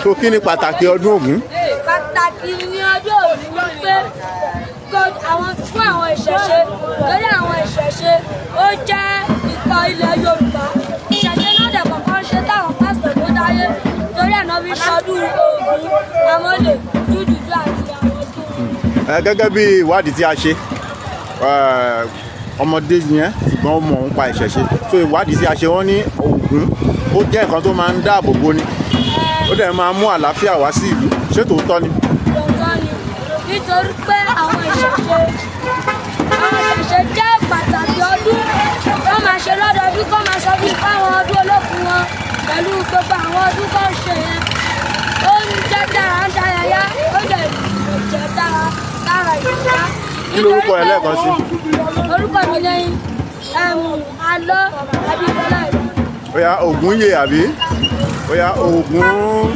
tó kí ni pàtàkì ọdún Ògún? Pàtàkì ní ọdún Ògún wípé fún àwọn ìṣẹ̀ṣe lórí àwọn ìṣẹ̀ṣe ó jẹ́ ìkọ́ ilẹ̀ Yorùbá. Ìṣẹ̀ṣe náà dẹ̀ kọ̀ọ̀kan ṣe táwọn pásítọ̀ tó dáyé torí ẹ̀ náà fi ṣọdún Ògún, Amọ̀lé, Dúdúdú àti àwọn ọdún. Gẹ́gẹ́ bí ìwádìí tí a ṣe ọmọdé yẹn ṣùgbọ́n ó mọ̀ ń pa ìṣẹ̀ṣe, so ìwádìí tí a ṣe wọ́n ní Ògún ó jẹ́ nǹkan tó máa ń dáàbò bo ni, ó dẹ̀ máa mú àlàáfíà wá sí ìlú. Ṣé tòótọ́ ni? Tòótọ́ ni, nítorí pé àwọn ìṣẹ̀ṣe jẹ́ pàtàkì ọdún wọ́n máa ṣe lọ́dọọdún, kó máa ṣọdún fáwọn ọdún olókùn wọn pẹ̀lú gbogbo àwọn ọdún tó ń ṣe yẹn. Ó ń jẹ́ dára ń dárayá, ó dẹ̀ jẹ́ dára ìyá. Kí lorúkọ ẹ lẹ́ẹ̀kan sí? Orúkọ mi lẹ́yìn Alọ́ Abímbọ́lá ìlú. Ó yá Ògúnyè àbí? Ó yá Ògún.